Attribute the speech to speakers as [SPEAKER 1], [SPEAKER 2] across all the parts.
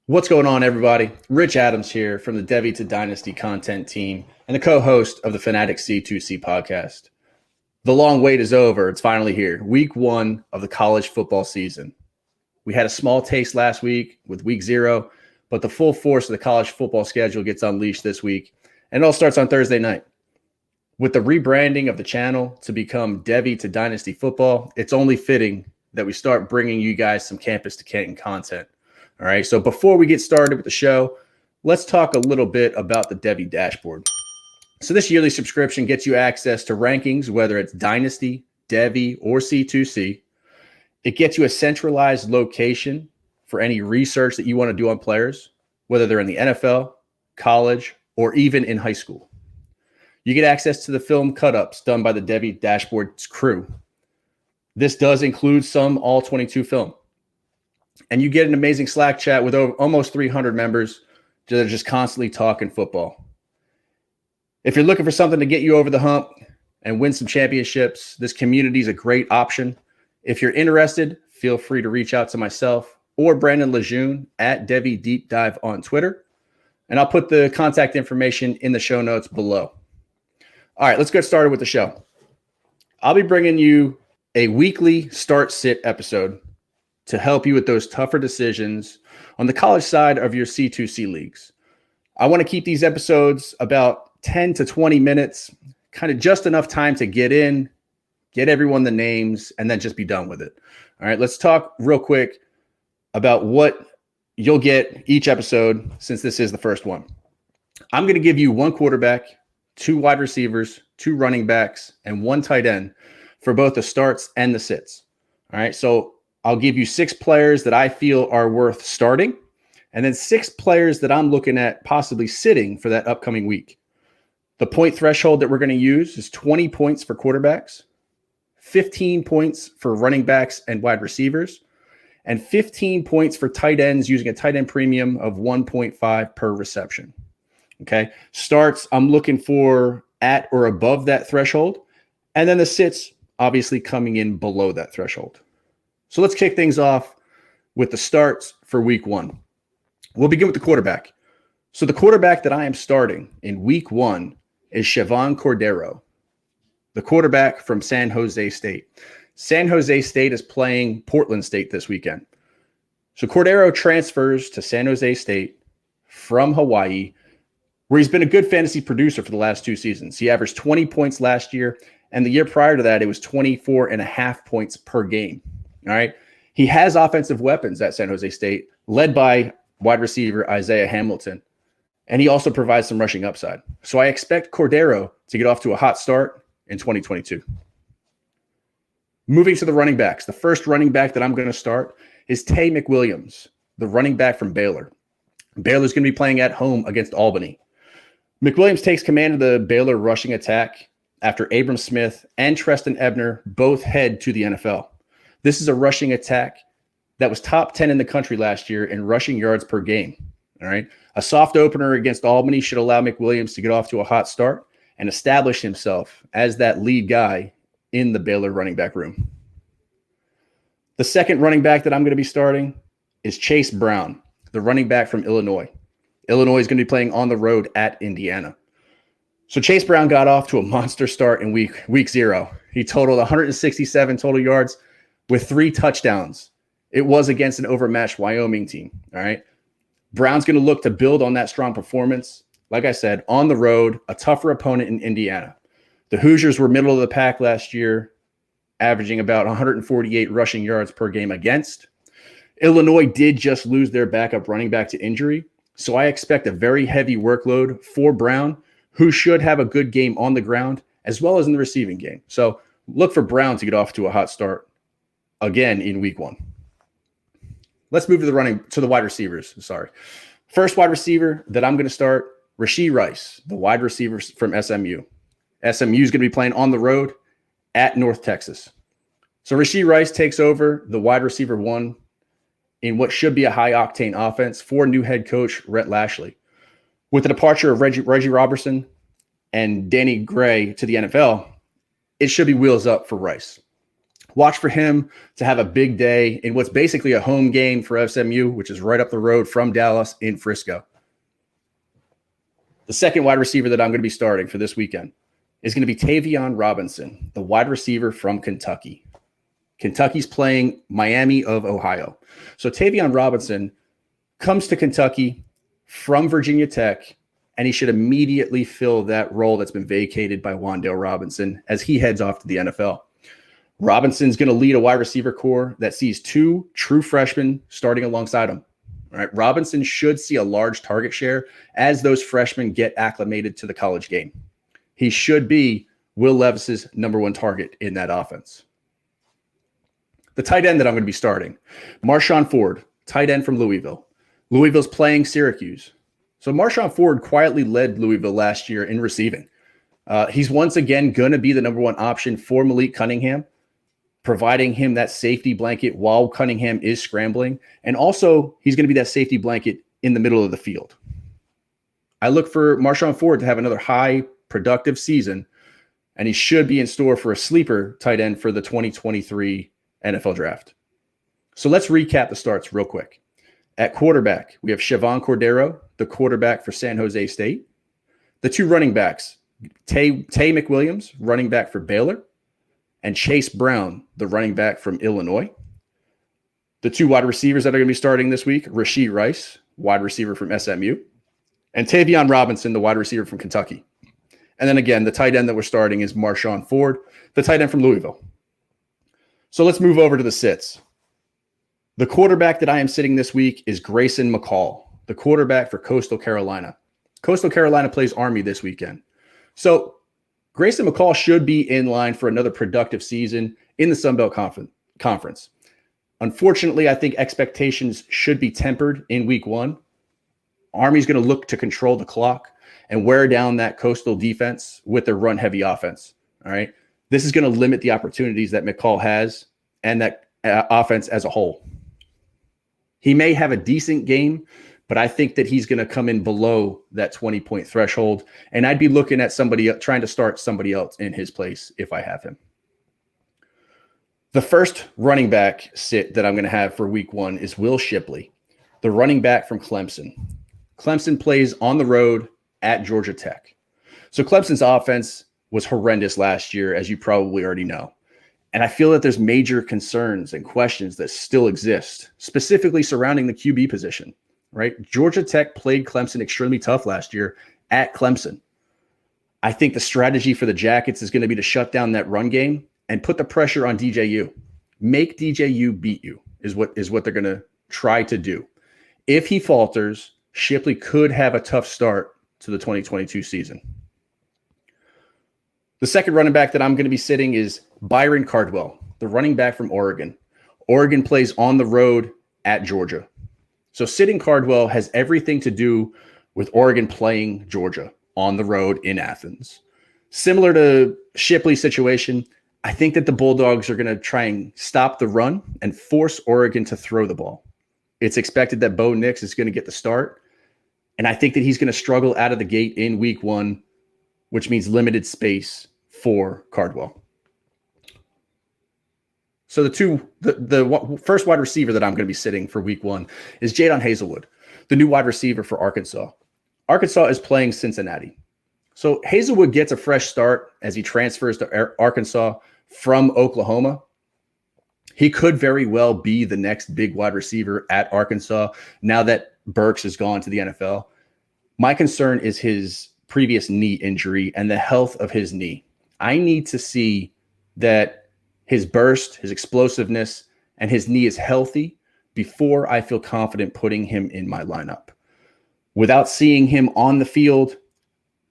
[SPEAKER 1] What's going on, everybody? Rich Adams here from the Devy to Dynasty content team and the co-host of the Fanatic C2C podcast. The long wait is over. It's finally here. Week 1 of the college football season. We had a small taste last week with week 0, but the full force of the college football schedule gets unleashed this week, and it all starts on Thursday night. With the rebranding of the channel to become Devy to Dynasty Football, it's only fitting that we start bringing you guys some campus to Canton content. All right, so before we get started with the show, let's talk a little bit about the Devy dashboard. So this yearly subscription gets you access to rankings, whether it's Dynasty, Devy, or C2C. It gets you a centralized location for any research that you want to do on players, whether they're in the NFL, college, or even in high school. You get access to the film cut-ups done by the Devy dashboard's crew. This does include some all-22 film. And you get an amazing Slack chat with over almost 300 members that are just constantly talking football. If you're looking for something to get you over the hump and win some championships, this community is a great option. If you're interested, feel free to reach out to myself or Brandon Lejeune at Devy Deep Dive on Twitter. And I'll put the contact information in the show notes below. All right, let's get started with the show. I'll be bringing you a weekly start-sit episode to help you with those tougher decisions on the college side of your C2C leagues. I want to keep these episodes about 10 to 20 minutes, kind of just enough time to get in, get everyone the names, and then just be done with it. All right, let's talk real quick about what you'll get each episode since this is the first one. I'm going to give you 1 quarterback, 2 wide receivers, 2 running backs, and 1 tight end for both the starts and the sits. All right, so I'll give you 6 players that I feel are worth starting, and then 6 players that I'm looking at possibly sitting for that upcoming week. The point threshold that we're going to use is 20 points for quarterbacks, 15 points for running backs and wide receivers, and 15 points for tight ends using a tight end premium of 1.5 per reception. Okay, starts, I'm looking for at or above that threshold, and then the sits obviously coming in below that threshold. So let's kick things off with the starts for week 1. We'll begin with the quarterback. So the quarterback that I am starting in week 1 is Chevan Cordeiro, the quarterback from San Jose State. San Jose State is playing Portland State this weekend. So Cordeiro transfers to San Jose State from Hawaii, where he's been a good fantasy producer for the last 2 seasons. He averaged 20 points last year, and the year prior to that, it was 24.5 points per game. All right. He has offensive weapons at San Jose State, led by wide receiver Isaiah Hamilton. And he also provides some rushing upside. So I expect Cordeiro to get off to a hot start in 2022. Moving to the running backs. The first running back that I'm going to start is TAYE McWilliams, the running back from Baylor. Baylor's going to be playing at home against Albany. McWilliams takes command of the Baylor rushing attack after Abram Smith and Treston Ebner both head to the NFL. This is a rushing attack that was top 10 in the country last year in rushing yards per game. All right. A soft opener against Albany should allow McWilliams to get off to a hot start and establish himself as that lead guy in the Baylor running back room. The second running back that I'm going to be starting is Chase Brown, the running back from Illinois. Illinois is going to be playing on the road at Indiana. So Chase Brown got off to a monster start in week 0. He totaled 167 total yards with 3 touchdowns. It was against an overmatched Wyoming team. All right. Brown's going to look to build on that strong performance. Like I said, on the road, a tougher opponent in Indiana. The Hoosiers were middle of the pack last year, averaging about 148 rushing yards per game against. Illinois did just lose their backup running back to injury. So I expect a very heavy workload for Brown, who should have a good game on the ground as well as in the receiving game. So look for Brown to get off to a hot start again in week 1. Let's move to the wide receivers. Sorry. First wide receiver that I'm going to start, RASHEE Rice, the wide receiver from SMU. SMU is going to be playing on the road at North Texas. So RASHEE Rice takes over the wide receiver 1 in what should be a high-octane offense for new head coach Rhett Lashlee. With the departure of Reggie Robertson and Danny Gray to the NFL, it should be wheels up for Rice. Watch for him to have a big day in what's basically a home game for SMU, which is right up the road from Dallas in Frisco. The second wide receiver that I'm going to be starting for this weekend is going to be TAYVION Robinson, the wide receiver from Kentucky. Kentucky's playing Miami of Ohio. So TAYVION Robinson comes to Kentucky from Virginia Tech, and he should immediately fill that role that's been vacated by Wan'Dale Robinson as he heads off to the NFL. Robinson's going to lead a wide receiver core that sees two true freshmen starting alongside him. All right, Robinson should see a large target share as those freshmen get acclimated to the college game. He should be Will Levis's number one target in that offense. The tight end that I'm going to be starting, MARSHON Ford, tight end from Louisville. Louisville's playing Syracuse. So MARSHON Ford quietly led Louisville last year in receiving. He's once again going to be the number one option for Malik Cunningham, providing him that safety blanket while Cunningham is scrambling. And also, he's going to be that safety blanket in the middle of the field. I look for MARSHON Ford to have another high productive season, and he should be in store for a sleeper tight end for the 2023 NFL draft. So let's recap the starts real quick. At quarterback, we have Chevan Cordero, the quarterback for San Jose State. The two running backs, TAYE McWilliams, running back for Baylor, and Chase Brown, the running back from Illinois. The two wide receivers that are going to be starting this week, RASHEE Rice, wide receiver from SMU, and TAYVION Robinson, the wide receiver from Kentucky. And then again, the tight end that we're starting is MARSHON Ford, the tight end from Louisville. So let's move over to the sits. The quarterback that I am sitting this week is Grayson McCall, the quarterback for Coastal Carolina. Coastal Carolina plays Army this weekend. So Grayson McCall should be in line for another productive season in the Sun Belt Conference. Unfortunately, I think expectations should be tempered in week one. Army's going to look to control the clock and wear down that Coastal defense with their run-heavy offense. All right. This is going to limit the opportunities that McCall has and that offense as a whole. He may have a decent game, but I think that he's going to come in below that 20-point threshold, and I'd be looking at somebody trying to start somebody else in his place if I have him. The first running back sit that I'm going to have for week one is Will Shipley, the running back from Clemson. Clemson plays on the road at Georgia Tech. So Clemson's offense was horrendous last year, as you probably already know. And I feel that there's major concerns and questions that still exist, specifically surrounding the QB position, right? Georgia Tech played Clemson extremely tough last year at Clemson. I think the strategy for the Jackets is going to be to shut down that run game and put the pressure on DJU. Make DJU beat you is what they're going to try to do. If he falters, Shipley could have a tough start to the 2022 season. The second running back that I'm going to be sitting is BYRON CARDWELL, the running back from Oregon. Oregon plays on the road at Georgia. So sitting CARDWELL has everything to do with Oregon playing Georgia on the road in Athens. Similar to Shipley's situation, I think that the Bulldogs are going to try and stop the run and force Oregon to throw the ball. It's expected that Bo Nix is going to get the start, and I think that he's going to struggle out of the gate in week one, which means limited space for CARDWELL. So the first wide receiver that I'm going to be sitting for week one is JADON HASELWOOD, the new wide receiver for Arkansas. Arkansas is playing Cincinnati. So HASELWOOD gets a fresh start as he transfers to Arkansas from Oklahoma. He could very well be the next big wide receiver at Arkansas now that Burks has gone to the NFL. My concern is his previous knee injury and the health of his knee. I need to see that his burst, his explosiveness, and his knee is healthy before I feel confident putting him in my lineup. Without seeing him on the field,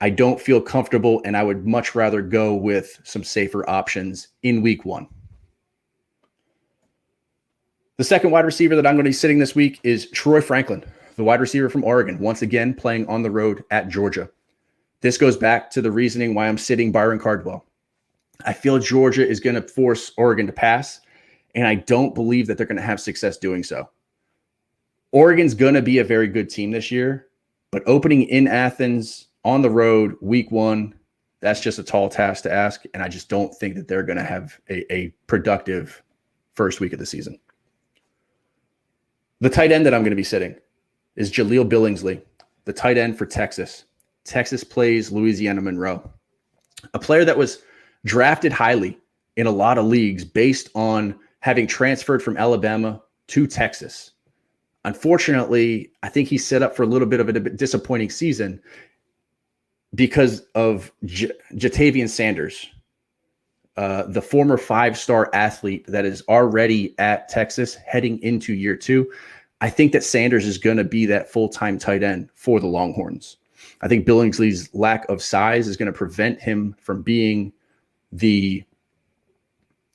[SPEAKER 1] I don't feel comfortable, and I would much rather go with some safer options in week one. The second wide receiver that I'm going to be sitting this week is Troy Franklin, the wide receiver from Oregon, once again playing on the road at Georgia. This goes back to the reasoning why I'm sitting BYRON CARDWELL. I feel Georgia is going to force Oregon to pass, and I don't believe that they're going to have success doing so. Oregon's going to be a very good team this year, but opening in Athens on the road week one, That's just a tall task to ask, and I just don't think that they're going to have a productive first week of the season. The tight end that I'm going to be sitting is JAHLEEL Billingsley, the tight end for Texas. Texas plays Louisiana Monroe, a player that was drafted highly in a lot of leagues based on having transferred from Alabama to Texas. Unfortunately, I think he's set up for a little bit of a disappointing season because of Ja'Tavion Sanders, the former 5-star athlete that is already at Texas heading into year 2. I think that Sanders is going to be that full-time tight end for the Longhorns. I think Billingsley's lack of size is going to prevent him from being the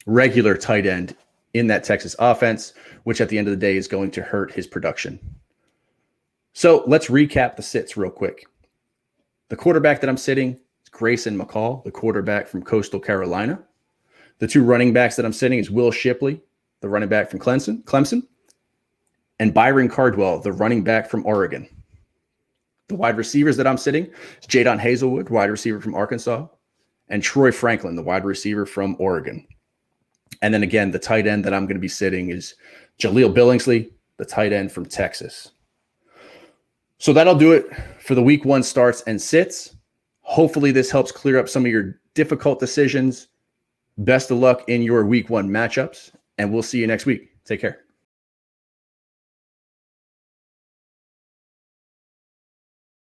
[SPEAKER 1] regular tight end in that Texas offense, which at the end of the day is going to hurt his production. So let's recap the sits real quick. The quarterback that I'm sitting is Grayson McCall, the quarterback from Coastal Carolina. The 2 running backs that I'm sitting is Will Shipley, the running back from Clemson, and Byron Cardwell, the running back from Oregon. The wide receivers that I'm sitting is JADON HASELWOOD, wide receiver from Arkansas, and Troy Franklin, the wide receiver from Oregon. And then again, the tight end that I'm going to be sitting is JAHLEEL Billingsley, the tight end from Texas. So that'll do it for the week 1 starts and sits. Hopefully this helps clear up some of your difficult decisions. Best of luck in your week 1 matchups, and we'll see you next week. Take care.